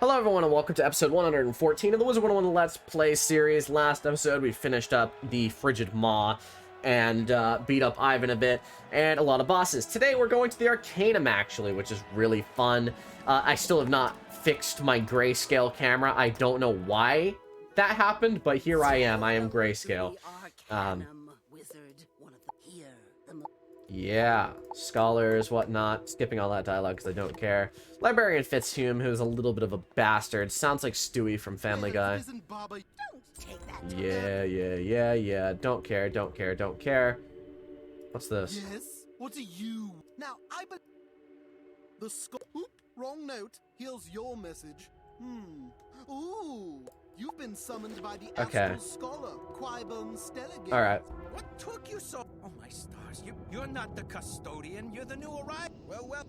Hello everyone and welcome to episode 114 of the Wizard101 Let's Play series. Last episode we finished up the Frigid Maw and beat up Ivan a bit and a lot of bosses. Today we're going to the Arcanum actually, which is really fun. I still have not fixed my grayscale camera. I don't know why that happened, but here I am grayscale. Yeah, scholars, whatnot. Skipping all that dialogue because I don't care. Librarian Fitzhume, who's a little bit of a bastard. Sounds like Stewie from Family Guy. Yeah. Don't care. What's this? Yes? What are you? Now, the Oop, wrong note. Here's your message. Ooh. You've been summoned by the Astral Scholar, Quibon Stelligate. Alright. What took you so... Oh, my stars. You're not the custodian. You're the new arrival. Well.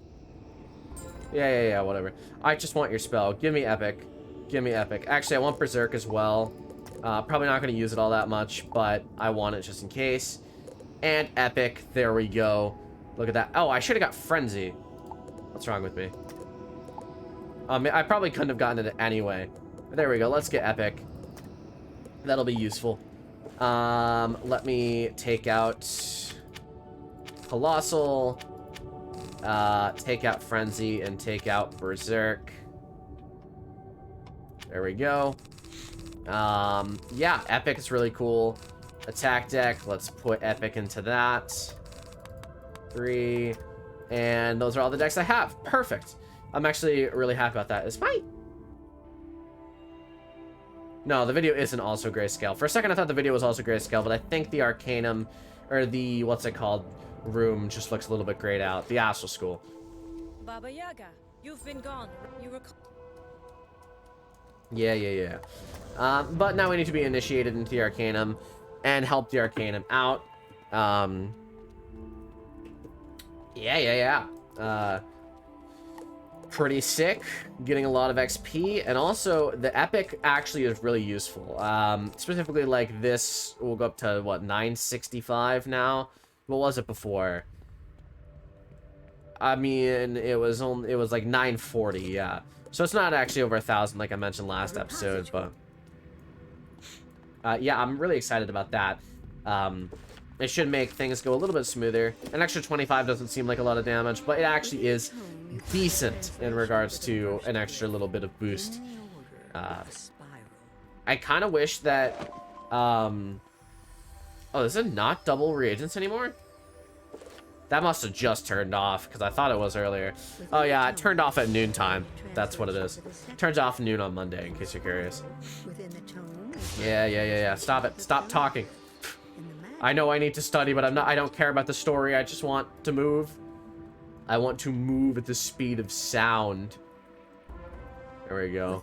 Yeah, whatever. I just want your spell. Give me Epic. Actually, I want Berserk as well. Probably not going to use it all that much, but I want it just in case. And Epic. There we go. Look at that. Oh, I should have got Frenzy. What's wrong with me? I probably couldn't have gotten it anyway. There we go. Let's get Epic. That'll be useful. Let me take out Colossal, take out Frenzy, and take out Berserk. There we go. Yeah, Epic is really cool. Attack deck. Let's put Epic into that. 3. And those are all the decks I have. Perfect. I'm actually really happy about that. Is my... No, the video isn't also grayscale. For a second, I thought the video was also grayscale, but I think the Arcanum, or the, what's it called, room just looks a little bit grayed out. The Astral School. Baba Yaga, you've been gone. You were... Yeah. But now we need to be initiated into the Arcanum and help the Arcanum out. Yeah. Pretty sick, getting a lot of XP, and also the Epic actually is really useful. Specifically, like this will go up to what, 965 now. What was it before? I mean, it was like 940, yeah. So it's not actually over 1,000 like I mentioned last episode, but yeah, I'm really excited about that. It should make things go a little bit smoother. An extra 25 doesn't seem like a lot of damage, but it actually is decent in regards to an extra little bit of boost. I kind of wish that... Oh, is it not double reagents anymore? That must have just turned off, because I thought it was earlier. Oh yeah, it turned off at noontime. That's what it is. Turns off noon on Monday, in case you're curious. Yeah. Stop it. Stop talking. I know I need to study, but I don't care about the story. I just want to move. I want to move at the speed of sound. There we go.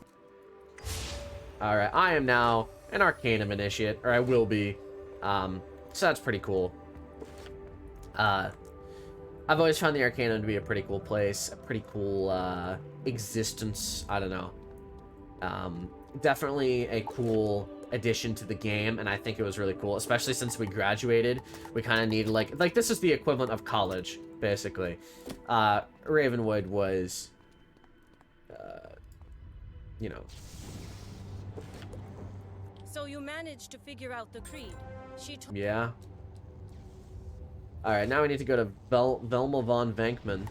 Alright, I am now an Arcanum Initiate, or I will be. So that's pretty cool. I've always found the Arcanum to be a pretty cool place, a pretty cool existence. I don't know. Definitely a cool addition to the game, and I think it was really cool, especially since we graduated. We kind of needed like this is the equivalent of college, basically. Ravenwood was you know. So you managed to figure out the creed. Yeah. All right, now we need to go to Velma von Venkman,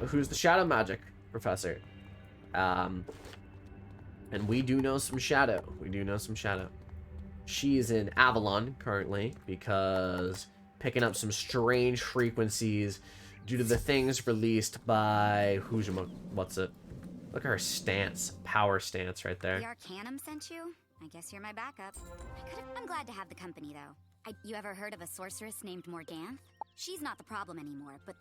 who's the shadow magic professor. And we do know some shadow. She's in Avalon currently because picking up some strange frequencies due to the things released by what's it? Look at her stance, power stance right there. The Arcanum sent you? I guess you're my backup. I'm glad to have the company though. You ever heard of a sorceress named Morganthe? She's not the problem anymore, but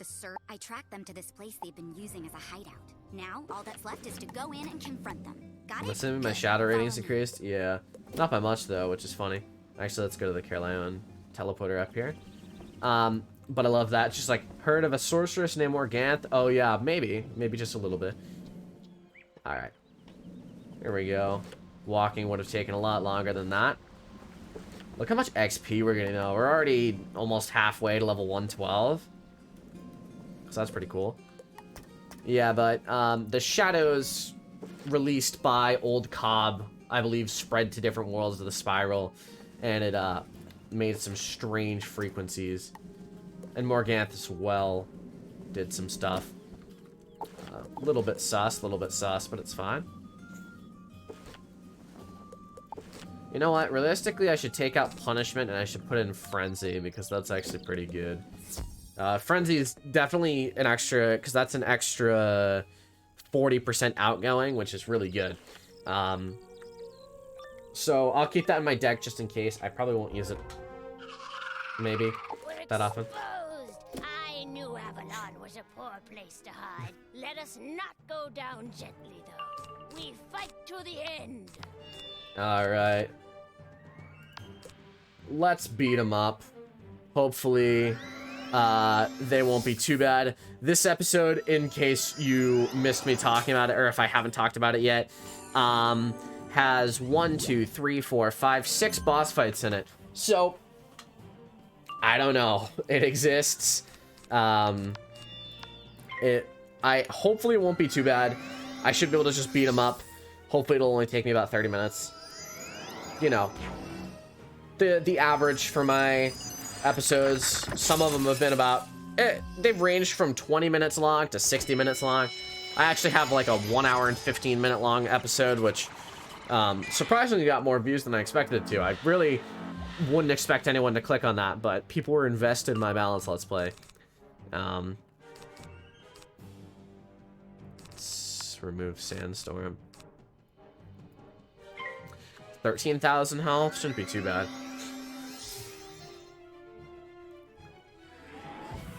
I tracked them to this place they've been using as a hideout. Now, all that's left is to go in and confront them. Got it? Listen, my shadow ratings increased? Yeah. Not by much, though, which is funny. Actually, let's go to the Caroline teleporter up here. But I love that. Just like, heard of a sorceress named Morganthe? Oh, yeah, maybe. Maybe just a little bit. Alright. Here we go. Walking would have taken a lot longer than that. Look how much XP we're getting now. We're already almost halfway to level 112. So that's pretty cool. Yeah, but the shadows released by Old Cobb, I believe, spread to different worlds of the spiral, and it made some strange frequencies. And Morganthe as well did some stuff. A little bit sus, but it's fine. You know what? Realistically, I should take out Punishment and I should put in Frenzy, because that's actually pretty good. Frenzy is definitely an extra, because that's an extra 40% outgoing, which is really good. So I'll keep that in my deck just in case. I probably won't use it, maybe, that often. I knew Avalon was a poor place to hide. Let us not go down gently, though. We fight to the end. Alright. Let's beat them up. Hopefully, they won't be too bad. This episode, in case you missed me talking about it, or if I haven't talked about it yet, has 1, 2, 3, 4, 5, 6 boss fights in it. So, I don't know. It exists. I hopefully it won't be too bad. I should be able to just beat them up. Hopefully it'll only take me about 30 minutes. You know, the average for my episodes. Some of them have been about, they've ranged from 20 minutes long to 60 minutes long. I actually have like a 1 hour and 15 minute long episode, which surprisingly got more views than I expected it to. I really wouldn't expect anyone to click on that, but people were invested in my Balance Let's Play. Let's remove Sandstorm. 13,000 health, shouldn't be too bad.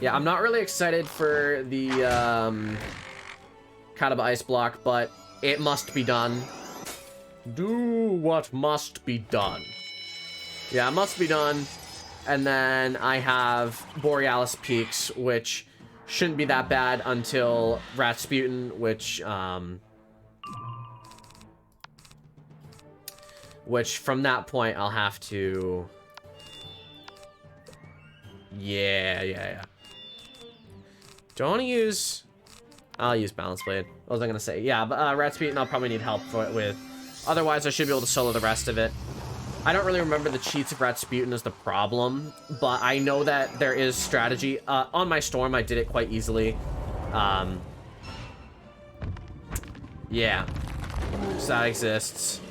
Yeah, I'm not really excited for the Kataba Ice Block, but it must be done. Do what must be done. Yeah, it must be done. And then I have Borealis Peaks, which shouldn't be that bad until Rasputin, which from that point I'll have to... Yeah. Do I want to use... I'll use Balance Blade. What was I going to say? Yeah, but Rasputin I'll probably need help with. Otherwise, I should be able to solo the rest of it. I don't really remember the cheats of Rasputin is the problem, but I know that there is strategy. On my Storm, I did it quite easily. Yeah. So that exists.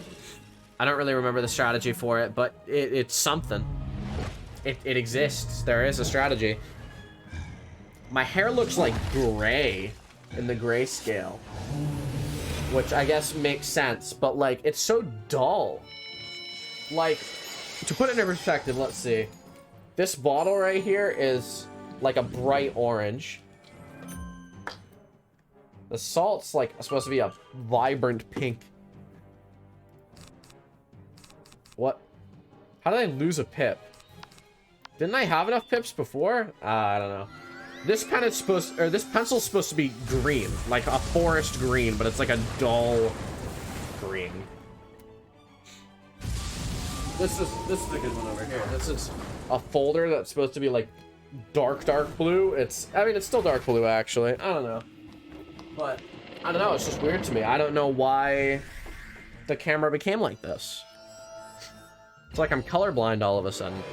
I don't really remember the strategy for it, but it's something. It exists. There is a strategy. My hair looks like gray in the grayscale, which I guess makes sense, but like it's so dull. Like, to put it in perspective, let's see. This bottle right here is like a bright orange. The salt's like supposed to be a vibrant pink. What? How did I lose a pip? Didn't I have enough pips before? I don't know. This pen is supposed, or this pencil's supposed to be green, like a forest green, but it's like a dull green. This is a good one over here. This is a folder that's supposed to be like dark blue. I mean, it's still dark blue actually. I don't know. But I don't know, it's just weird to me. I don't know why the camera became like this. It's like I'm colorblind all of a sudden.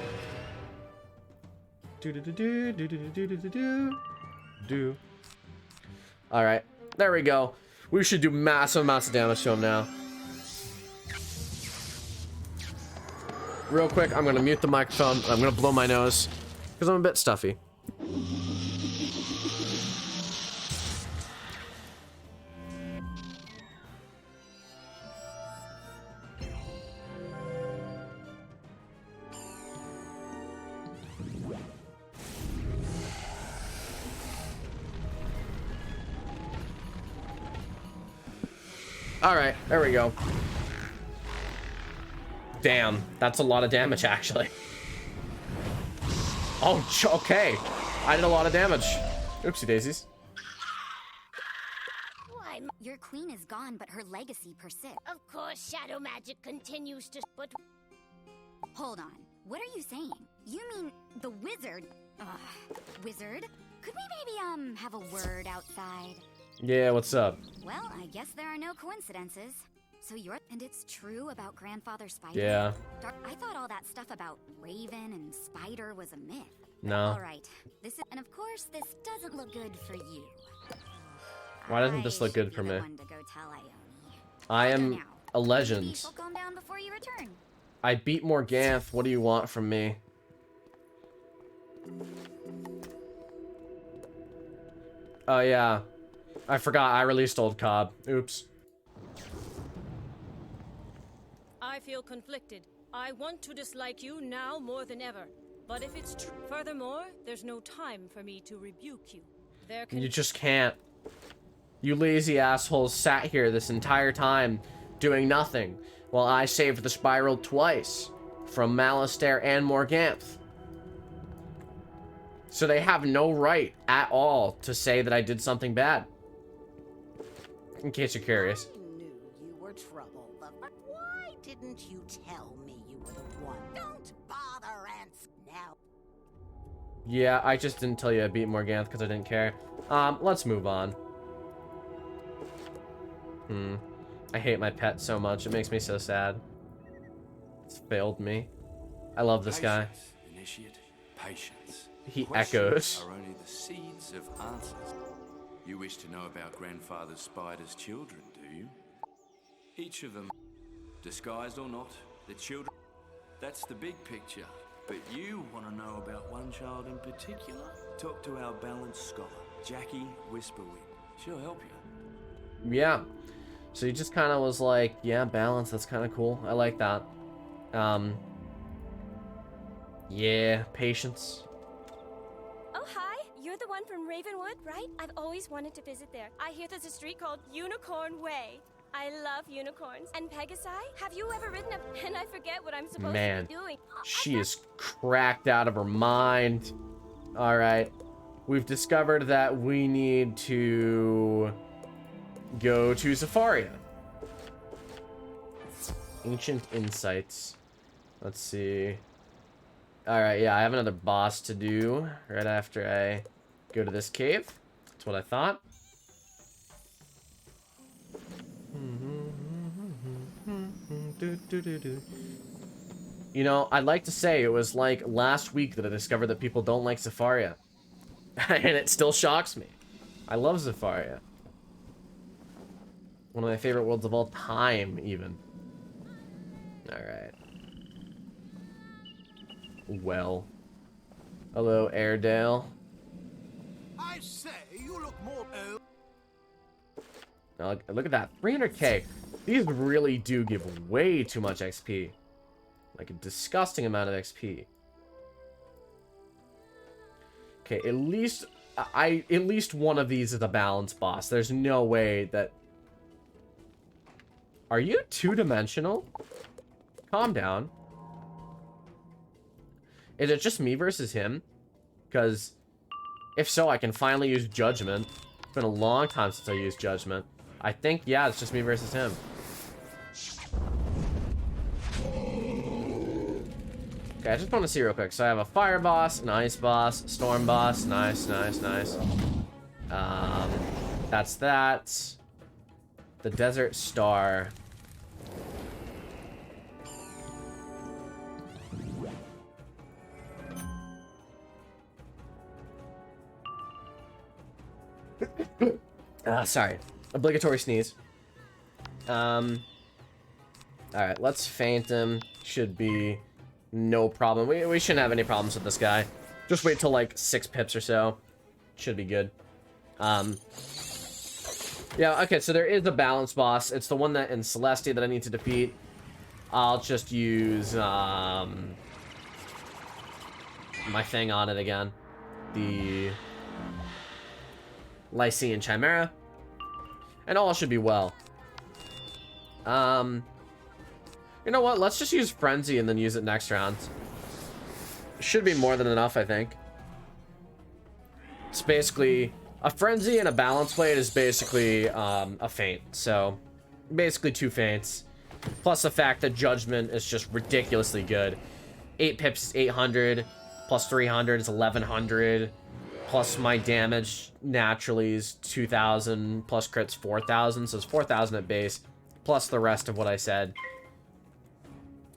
Alright, there we go. We should do massive amounts of damage to him now. Real quick, I'm gonna mute the microphone. I'm gonna blow my nose because I'm a bit stuffy. Alright, there we go. Damn, that's a lot of damage, actually. Oh, okay. I did a lot of damage. Oopsie daisies. Why, Your queen is gone, but her legacy persists. of course, shadow magic continues to... But Hold on. What are you saying? You mean the wizard? Ugh, wizard? Could we maybe, have a word outside? Yeah, what's up? Well, I guess there are no coincidences. So and it's true about Grandfather Spider? Yeah. I thought all that stuff about Raven and Spider was a myth. No. All right. And of course, this doesn't look good for you. Why doesn't this look good for me? One to go tell Ione. I am a legend. Maybe she'll calm down before you return. I beat Morganthe. What do you want from me? Oh, yeah. I forgot I released Old Cobb. Oops. I feel conflicted. I want to dislike you now more than ever. But if it's true, furthermore, there's no time for me to rebuke you. You just can't. You lazy assholes sat here this entire time doing nothing while I saved the spiral twice from Malistaire and Morganthe. So they have no right at all to say that I did something bad. In case you're curious. I knew you were trouble, but why didn't you tell me you were the one? Don't bother now. Yeah, I just didn't tell you I beat Morganthe because I didn't care. Let's move on. I hate my pet so much. It makes me so sad. It's failed me. I love this guy. Initiate patience. He Questions echoes. Are only the seeds of answers. You wish to know about Grandfather Spider's children, do you? Each of them, disguised or not, the children. That's the big picture. But you want to know about one child in particular? Talk to our balanced scholar, Jackie Whisperwind. She'll help you. Yeah. So he just kind of was like, yeah, balance, that's kind of cool. I like that. Yeah, patience. Oh, hi. You're the one from Ravenwood, right? I've always wanted to visit there. I hear there's a street called Unicorn Way. I love unicorns. And Pegasi? Have you ever ridden a... And I forget what I'm supposed to be doing. She is cracked out of her mind. All right. We've discovered that we need to go to Zafaria. Ancient Insights. Let's see. All right, yeah, I have another boss to do right after I go to this cave. That's what I thought. You know, I'd like to say it was like last week that I discovered that people don't like Zafaria. And it still shocks me. I love Zafaria. One of my favorite worlds of all time, even. Alright. Well. Hello, Airedale. I say, you look more... Now, look at that. 300k. These really do give way too much XP. Like a disgusting amount of XP. Okay, at least one of these is a balanced boss. There's no way that... Are you two-dimensional? Calm down. Is it just me versus him? Because if so, I can finally use Judgment. It's been a long time since I used Judgment. I think, yeah, it's just me versus him. Okay, I just want to see real quick. So I have a fire boss, an ice boss, storm boss. Nice, nice, nice. That's that. The desert star. Sorry. Obligatory sneeze. Alright, let's feint him. Should be no problem. We shouldn't have any problems with this guy. Just wait till like 6 pips or so. Should be good. Yeah, okay, so there is a balance boss. It's the one that in Celestia that I need to defeat. I'll just use my thing on it again. The Lycian Chimera. And all should be well. You know what? Let's just use Frenzy and then use it next round. Should be more than enough, I think. It's basically... A Frenzy and a Balance Blade is basically a feint. So, basically 2 feints. Plus the fact that Judgment is just ridiculously good. 8 pips is 800. Plus 300 is 1100. Plus my damage naturally is 2,000, plus crits 4,000, so it's 4,000 at base, plus the rest of what I said.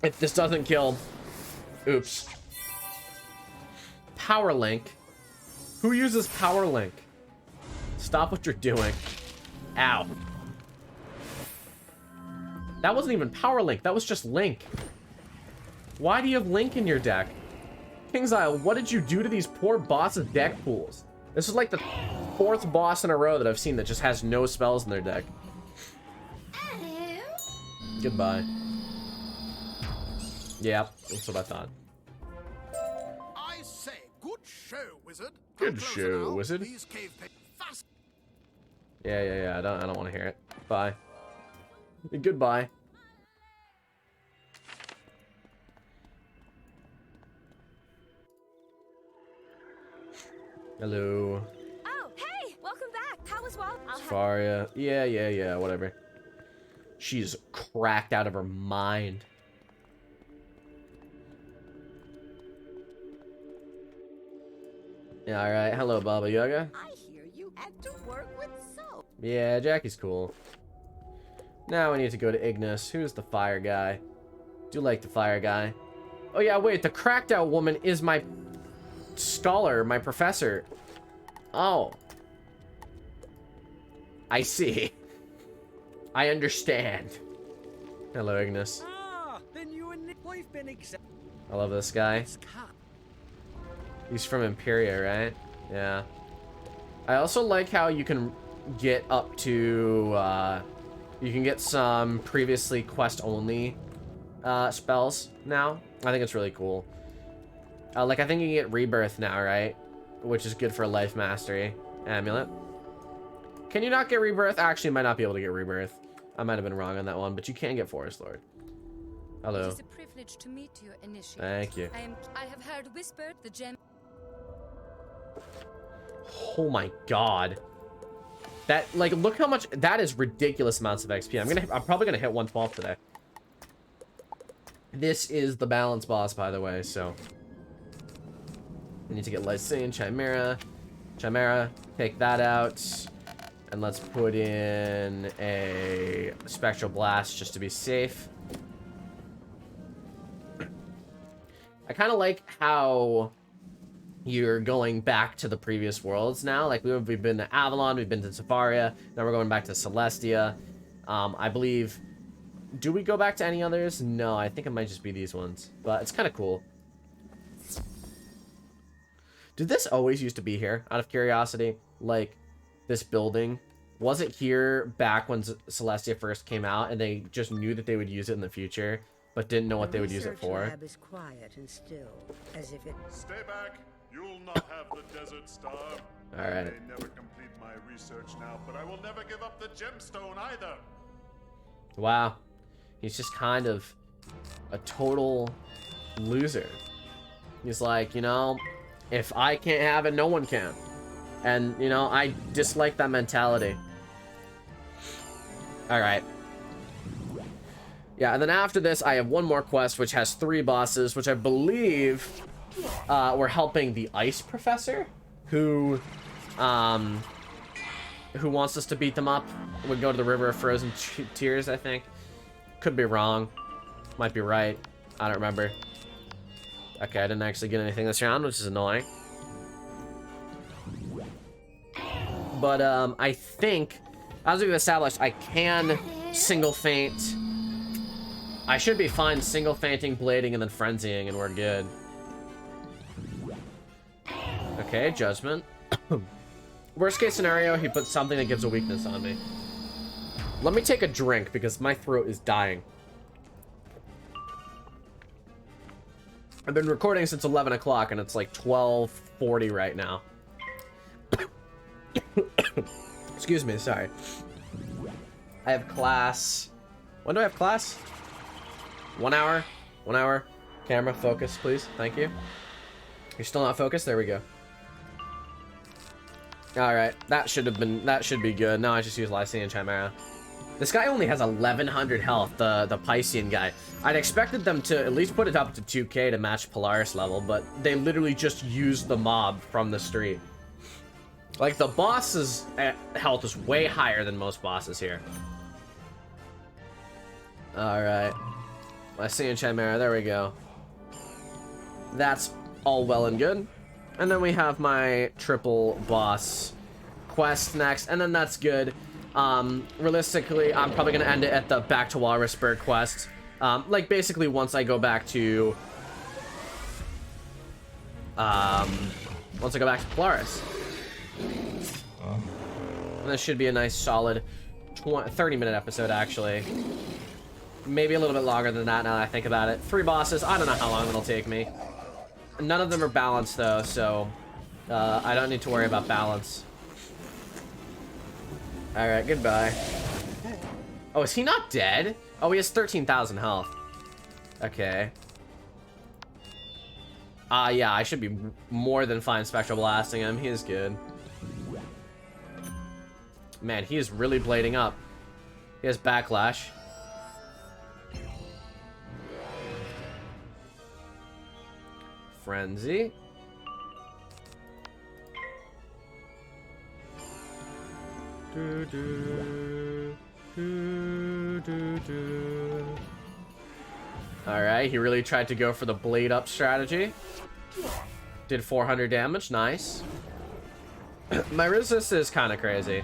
If this doesn't kill... Oops. Power Link? Who uses Power Link? Stop what you're doing. Ow. That wasn't even Power Link, that was just Link. Why do you have Link in your deck? Kingsisle, what did you do to these poor boss's deck pools? This is like the 4th boss in a row that I've seen that just has no spells in their deck. Goodbye. Yeah, that's what I thought. I say, good show, wizard. Good show, wizard. Yeah. I don't want to hear it. Bye. Goodbye. Hello. Oh, hey! Welcome back. How was Wal? Faria. Yeah, whatever. She's cracked out of her mind. Yeah, alright. Hello, Baba Yaga. I hear you had to work with soap. Yeah, Jackie's cool. Now we need to go to Ignis. Who's the fire guy? Do like the fire guy. Oh yeah, wait, the cracked out woman is my scholar, my professor. Oh. I see. I understand. Hello, Ignis. Ah, then you and Nick have been accepted. I love this guy. He's from Imperia, right? Yeah. I also like how you can get up to, you can get some previously quest-only spells now. I think it's really cool. Like, I think you can get Rebirth now, right? Which is good for Life Mastery. Amulet. Can you not get Rebirth? Actually, you might not be able to get Rebirth. I might have been wrong on that one, but you can get Forest Lord. Hello. It is a privilege to meet your initiate. Thank you. I have heard whispered the gem. Oh my god. That, like, look how much, that is ridiculous amounts of XP. I'm probably gonna hit 112 today. This is the balance boss, by the way, so. We need to get Lycian, Chimera. Chimera, take that out. And let's put in a Spectral Blast just to be safe. I kind of like how you're going back to the previous worlds now. Like, we've been to Avalon, we've been to Safaria, now we're going back to Celestia. I believe... Do we go back to any others? No, I think it might just be these ones. But it's kind of cool. Did this always used to be here, out of curiosity? Like, this building? Was it here back when Celestia first came out, and they just knew that they would use it in the future, but didn't know what they would use it for? The lab is quiet and still, as if it... Stay back. You'll not have the Desert Star. All right. I may never complete my research now, but I will never give up the gemstone either. Wow. He's just kind of a total loser. He's like, you know, if I can't have it, no one can. And, you know, I dislike that mentality. Alright. Yeah, and then after this, I have one more quest, which has 3 bosses, which I believe we're helping the Ice Professor, who wants us to beat them up. We go to the River of Frozen Tears, I think. Could be wrong. Might be right. I don't remember. Okay, I didn't actually get anything this round, which is annoying. But, I think, as we've established, I can single feint. I should be fine single feinting, blading, and then frenzying, and we're good. Okay, Judgment. Worst case scenario, he puts something that gives a weakness on me. Let me take a drink, because my throat is dying. I've been recording since 11 o'clock, and it's like 12:40 right now. Excuse me, sorry. I have class. When do I have class? 1 hour? 1 hour. Camera, focus, please. Thank you. You're still not focused? There we go. Alright, that should be good. No, I just use Lycian Chimera. This guy only has 1100 health, the Piscean guy. I'd expected them to at least put it up to 2k to match Polaris level, but they literally just used the mob from the street. Like, the boss's health is way higher than most bosses here. Alright. Lycian Chimera, there we go. That's all well and good. And then we have my triple boss quest next, and then that's good. Realistically, I'm probably gonna end it at the back to Walrusburg quest. Like, basically, once I go back to... once I go back to Polaris. And this should be a nice, solid 30-minute episode, actually. Maybe a little bit longer than that now that I think about it. 3 bosses. I don't know how long it'll take me. None of them are balanced, though, so I don't need to worry about balance. Alright, goodbye. Oh, is he not dead? Oh, he has 13,000 health. Okay. Yeah, I should be more than fine Spectral Blasting him. He is good. Man, he is really blading up. He has Backlash. Frenzy. Alright, he really tried to go for the blade up strategy. Did 400 damage, nice. My resist is kind of crazy.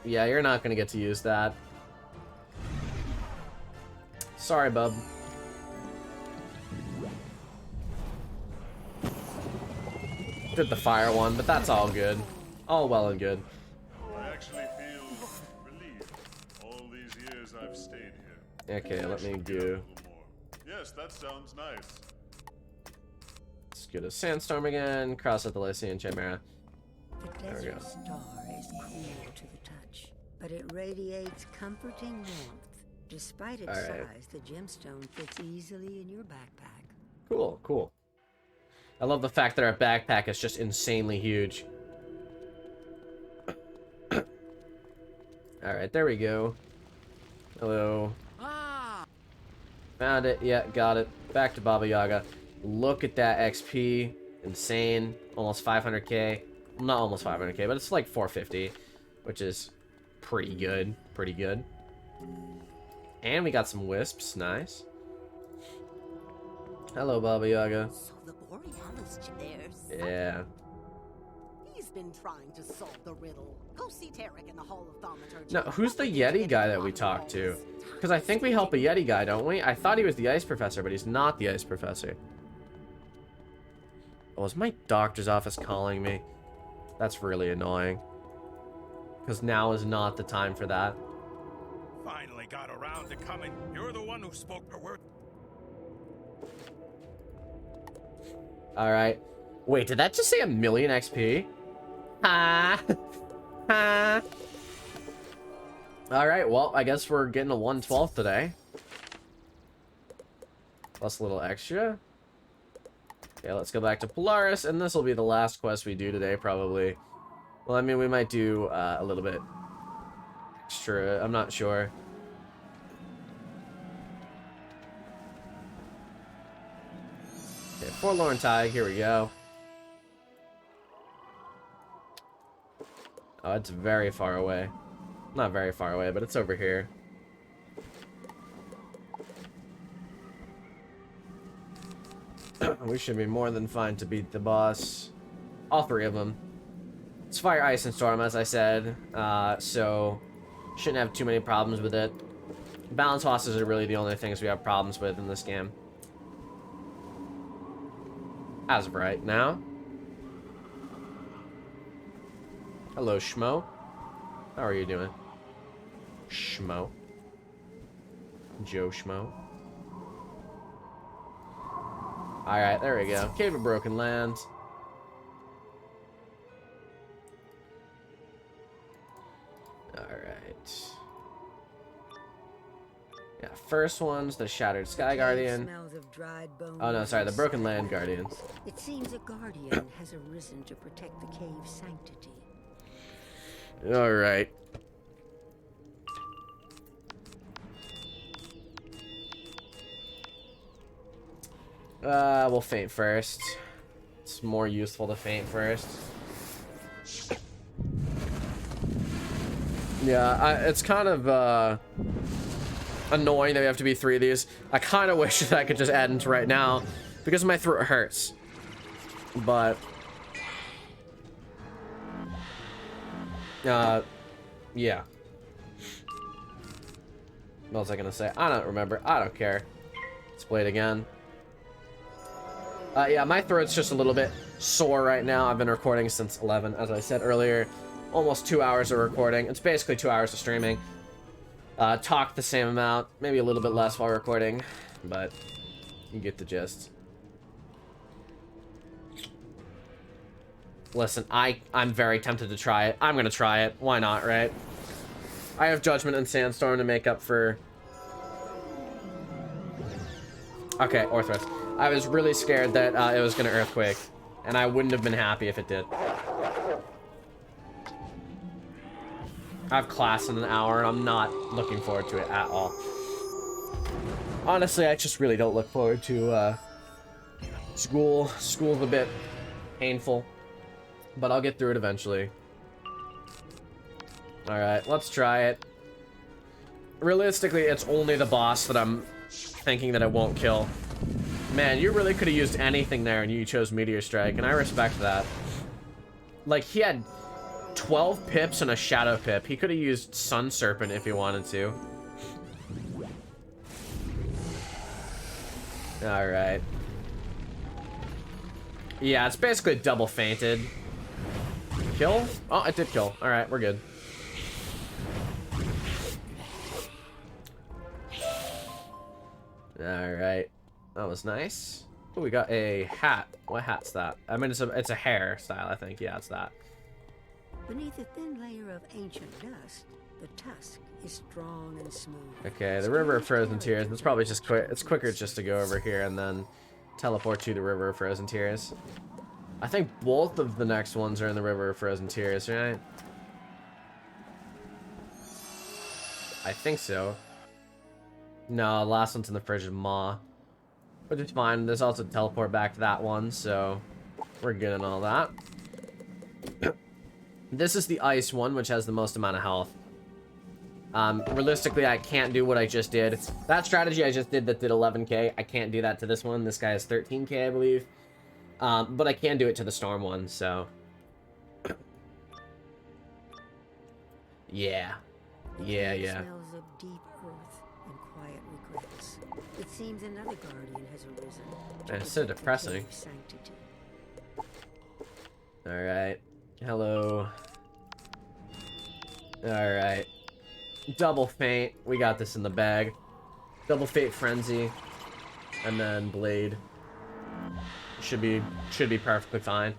Yeah, you're not gonna get to use that. Sorry, bub. Did the fire one, but that's all good. All well and good. I actually feel relieved. All these years I've stayed here. Okay, let me do... Yes, that sounds nice. Let's go to Sandstorm again, cross out the Lycian Chimera. The desert star is cool to the touch, but it radiates comforting warmth. Despite its size, the gemstone fits easily in your backpack. Cool, cool. I love the fact that our backpack is just insanely huge. Alright, there we go. Hello. Found it. Yeah, got it. Back to Baba Yaga. Look at that XP. Insane. Almost 500k. Not almost 500k, but it's like 450, which is pretty good. Pretty good. And we got some wisps. Nice. Hello, Baba Yaga. So the Borealis there's... Yeah. He's been trying to solve the riddle. Go see Tarek in the Hall of Thaumaturgy. Now, who's the Yeti guy that we talked to? Because I think we help a Yeti guy, don't we? I thought he was the Ice Professor, but he's not the Ice Professor. Oh, is my doctor's office calling me? That's really annoying. Because now is not the time for that. Finally got around to coming. You're the one who spoke the word. Alright. Wait, did that just say 1,000,000 XP? Ha! Ha! Alright, well, I guess we're getting a 1/12 today. Plus a little extra. Okay, let's go back to Polaris, and this will be the last quest we do today, probably. Well, I mean, we might do a little bit extra. I'm not sure. Okay, Forlorn Tide, here we go. Oh, it's very far away. Not very far away, but it's over here. We should be more than fine to beat the boss. All 3 of them. It's Fire, Ice, and Storm, as I said. So, shouldn't have too many problems with it. Balance bosses are really the only things we have problems with in this game. As of right now. Hello, Schmo. How are you doing? Schmo. Joe Schmo. Alright, there we go. Cave of Broken Lands. Alright. Yeah, first one's the Shattered Sky Guardian. Oh no, sorry, the Broken Land Guardians. It seems a guardian has arisen to protect the cave's sanctity. Alright. We'll faint first. It's It's more useful to faint first. Yeah, it's kind of annoying that we have to be 3 of these. I kind of wish that I could just end right now because my throat hurts. But yeah. What was I gonna say? I don't remember. I don't care. Let's play it again. Yeah, my throat's just a little bit sore right now. I've been recording since 11, as I said earlier. Almost 2 hours of recording. It's basically 2 hours of streaming. Talk the same amount, maybe a little bit less while recording, but you get the gist. Listen, I'm very tempted to try it. I'm gonna try it. Why not, right? I have Judgment and Sandstorm to make up for... Okay, Orthrus. I was really scared that it was gonna Earthquake, and I wouldn't have been happy if it did. I have class in an hour, and I'm not looking forward to it at all. Honestly, I just really don't look forward to school. School's a bit painful, but I'll get through it eventually. Alright, let's try it. Realistically, it's only the boss that I'm thinking that I won't kill. Man, you really could have used anything there, and you chose Meteor Strike, and I respect that. Like, he had 12 pips and a Shadow Pip. He could have used Sun Serpent if he wanted to. Alright. Yeah, it's basically double fainted. Kill? Oh, it did kill. Alright, we're good. Alright. That was nice. Oh, we got a hat. What hat's that? I mean, it's a hairstyle, I think. Yeah, it's that. Beneath a thin layer of ancient dust, the tusk is strong and smooth. Okay, the River of Frozen Tears. It's probably just quick. It's quicker just to go over here and then teleport to the River of Frozen Tears. I think both of the next ones are in the River of Frozen Tears, right? I think so. No, the last one's in the Frigid Maw. Which is fine. There's also teleport back to that one, so we're good on all that. This is the ice one, which has the most amount of health. Realistically, I can't do what I just did. That strategy I just did that did 11k, I can't do that to this one. This guy has 13k, I believe. But I can do it to the storm one, so... Yeah. Yeah, yeah. Smells of deep earth and quiet regrets. It seems another guardian has arisen. Man, it's so depressing. Alright. Hello. Alright. Double Faint. We got this in the bag. Double Fate Frenzy. And then Blade. Should be perfectly fine.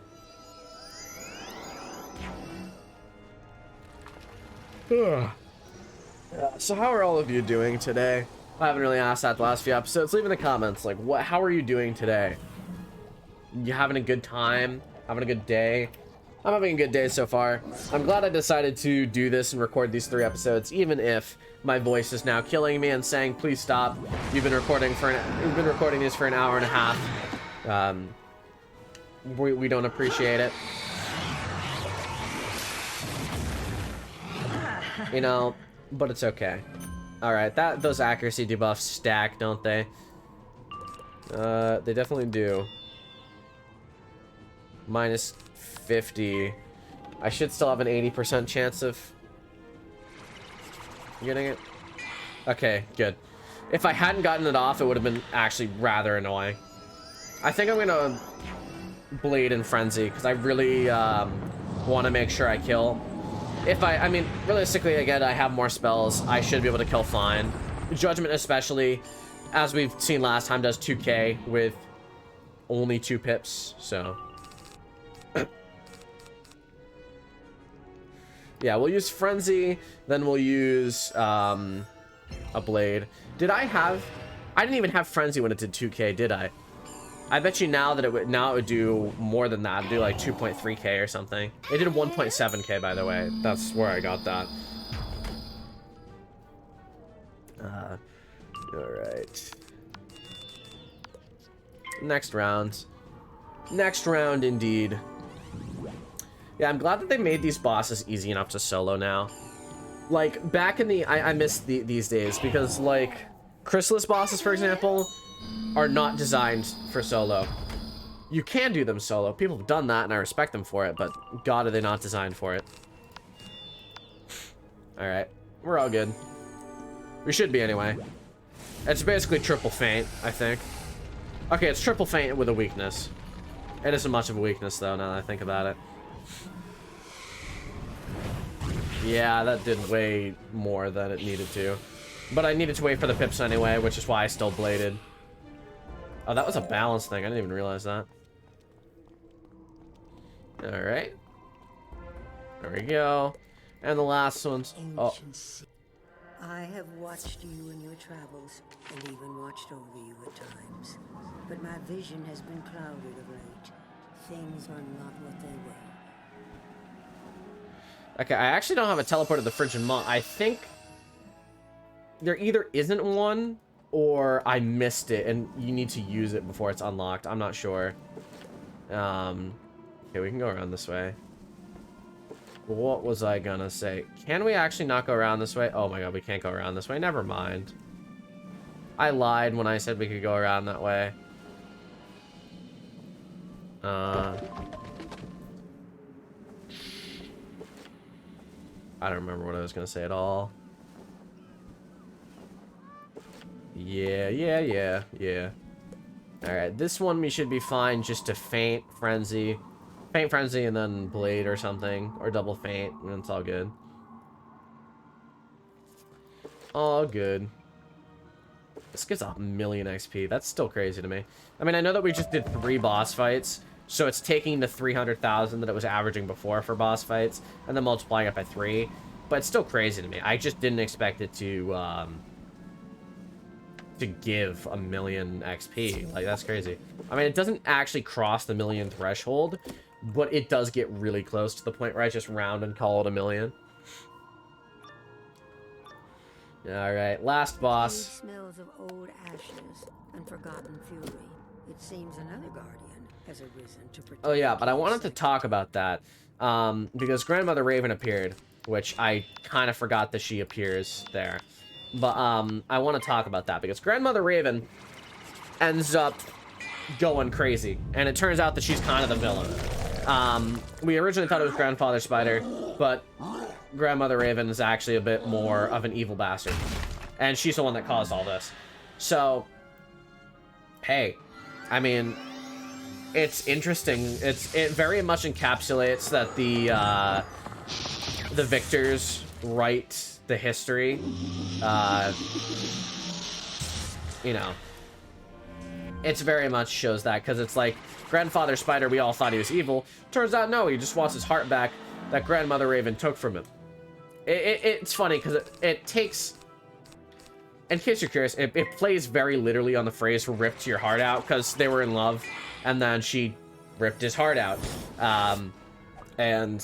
So how are all of you doing today? I haven't really asked that the last few episodes. Leave in the comments, like, how are you doing today? You having a good time? Having a good day? I'm having a good day so far. I'm glad I decided to do this and record these 3 episodes, even if my voice is now killing me and saying, please stop. You've been recording these for an hour and a half. We don't appreciate it. You know, but it's okay. Alright, those accuracy debuffs stack, don't they? They definitely do. Minus 50. I should still have an 80% chance of getting it. Okay, good. If I hadn't gotten it off, it would have been actually rather annoying. I think I'm gonna Blade and Frenzy, because I really want to make sure I kill. I mean, realistically, again, I have more spells. I should be able to kill fine. Judgment especially, as we've seen last time, does 2k with only 2 pips, so... Yeah, we'll use Frenzy, then we'll use a Blade. I didn't even have Frenzy when it did 2k, did I? I bet you now that it would do more than that. It'd do like 2.3k or something. It did 1.7k, by the way. That's where I got that. All right. Next round. Next round, indeed. Yeah, I'm glad that they made these bosses easy enough to solo now. Like, back in the... I miss these days, because, like, khrysalis bosses, for example, are not designed for solo. You can do them solo. People have done that, and I respect them for it, but God, are they not designed for it. Alright. We're all good. We should be, anyway. It's basically triple feint, I think. Okay, it's triple feint with a weakness. It isn't much of a weakness, though, now that I think about it. Yeah, that did way more than it needed to. But I needed to wait for the pips anyway, which is why I still bladed. Oh, that was a balance thing. I didn't even realize that. Alright. There we go. And the last one's... Oh. I have watched you in your travels, and even watched over you at times. But my vision has been clouded of late. Things are not what they were. Okay, I actually don't have a teleport to the Frigid Monk. I think there either isn't one, or I missed it, and you need to use it before it's unlocked. I'm not sure. Okay, we can go around this way. What was I gonna say? Can we actually not go around this way? Oh my god, we can't go around this way. Never mind. I lied when I said we could go around that way. I don't remember what I was gonna say at all. Yeah. Alright, this one we should be fine just to feint, frenzy. Feint, frenzy, and then blade or something. Or double feint, and it's all good. All good. This gives a million XP. That's still crazy to me. I mean, I know that we just did 3 boss fights, so it's taking the 300,000 that it was averaging before for boss fights, and then multiplying it by 3. But it's still crazy to me. I just didn't expect it to give a million XP. Like, that's crazy. I mean, it doesn't actually cross the 1,000,000 threshold, but it does get really close to the point where I just round and call it 1,000,000. Alright, last boss. Smells of old ashes and forgotten fury. It seems another guardian has arisen to protect. Oh yeah, but I wanted to talk about that. Because Grandmother Raven appeared, which I kind of forgot that she appears there. But I want to talk about that because Grandmother Raven ends up going crazy, and it turns out that she's kind of the villain. We originally thought it was Grandfather Spider, but Grandmother Raven is actually a bit more of an evil bastard, and she's the one that caused all this. So, hey, I mean, it's interesting. It very much encapsulates that the victors write the history. You know, it's very much shows that, because it's like Grandfather Spider, we all thought he was evil. Turns out no, he just wants his heart back that Grandmother Raven took from him. It's funny because it takes, in case you're curious, it plays very literally on the phrase "ripped your heart out," because they were in love, and then she ripped his heart out. And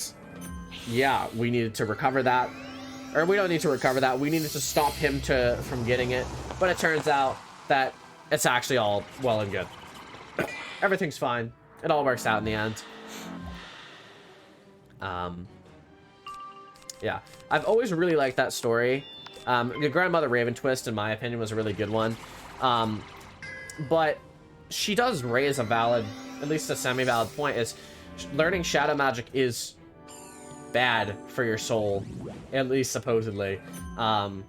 yeah, we needed to recover that, or we don't need to recover that. We needed to stop him from getting it, but it turns out that it's actually all well and good. Everything's fine. It all works out in the end. Yeah, I've always really liked that story. The Grandmother Raven twist, in my opinion, was a really good one. But she does raise a valid, at least a semi-valid point, is learning shadow magic is bad for your soul, at least supposedly. And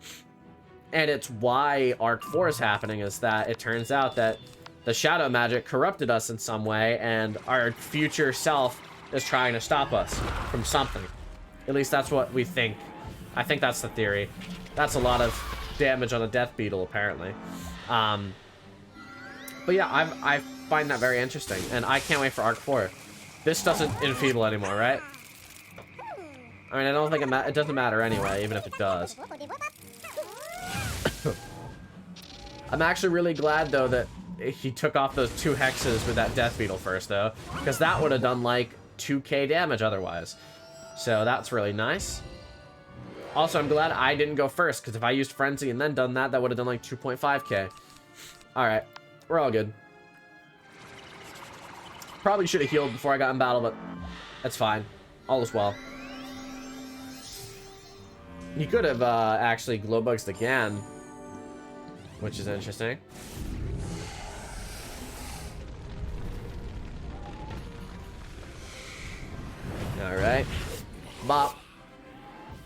it's why Arc 4 is happening, is that it turns out that the shadow magic corrupted us in some way, and our future self is trying to stop us from something. At least that's what we think. I think that's the theory. That's a lot of damage on a death beetle, apparently. But yeah, I find that very interesting, and I can't wait for Arc 4. This doesn't enfeeble anymore, right? I mean, I don't think it doesn't matter anyway, even if it does. I'm actually really glad, though, that he took off those 2 hexes with that death beetle first, though, because that would have done, like, 2k damage otherwise. So that's really nice. Also, I'm glad I didn't go first, because if I used Frenzy and then done that, that would have done, like, 2.5k. Alright, we're all good. probably should have healed before I got in battle, but that's fine. All is well. You could have actually glow bugs again, which is interesting. All right, bop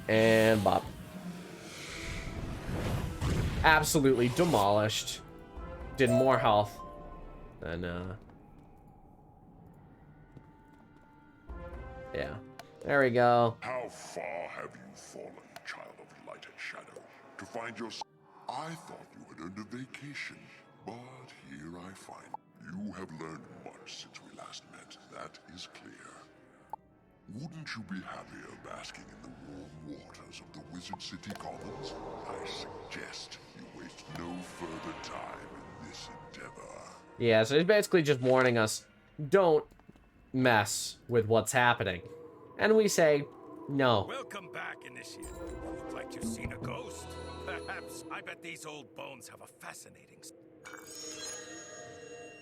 and bop. Absolutely demolished. Did more health than yeah. There we go. How far have you fallen, child of light and shadow? To find yourself, I thought you had earned a vacation, but here I find you have learned much since we last met. That is clear. Wouldn't you be happier basking in the warm waters of the Wizard City Commons? I suggest you waste no further time in this endeavor. Yeah, so he's basically just warning us, don't mess with what's happening. And we say, no. Welcome back, Initiate. You look like you've seen a ghost. Perhaps. I bet these old bones have a fascinating...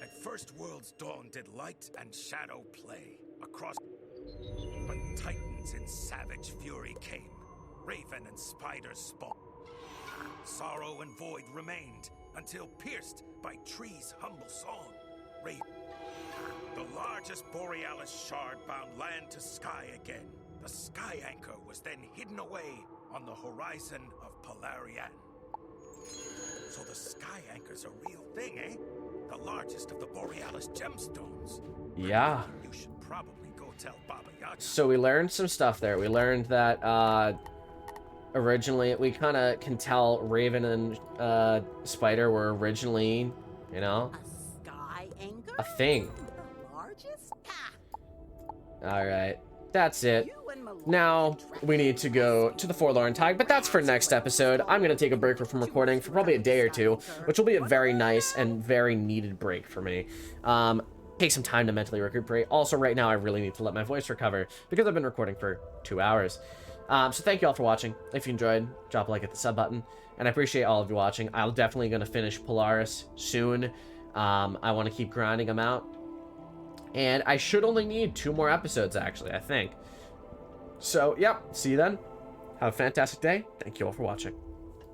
At first world's dawn did light and shadow play across... But titans in savage fury came. Raven and spider spawned. Sorrow and void remained until pierced by tree's humble song. Raven. The largest borealis shard bound land to sky again. The sky anchor was then hidden away on the horizon of Polarian. So the sky anchor's a real thing, eh? The largest of the borealis gemstones. Yeah. You should probably go tell Baba Yaga. So we learned some stuff there. We learned that originally we kind of can tell Raven and Spider were originally, you know, A sky anchor? a thing. The largest? All right, that's it. Now we need to go to the Forlorn Tide, but that's for next episode. I'm gonna take a break from recording for probably a day or two, which will be a very nice and very needed break for me. Take some time to mentally recuperate. Also, right now I really need to let my voice recover because I've been recording for 2 hours. So thank you all for watching. If you enjoyed, drop a like at the sub button, and I appreciate all of you watching. I'm definitely gonna finish Polaris soon. I want to keep grinding them out, and I should only need 2 more episodes actually, I think. So, yep, see you then. Have a fantastic day. Thank you all for watching.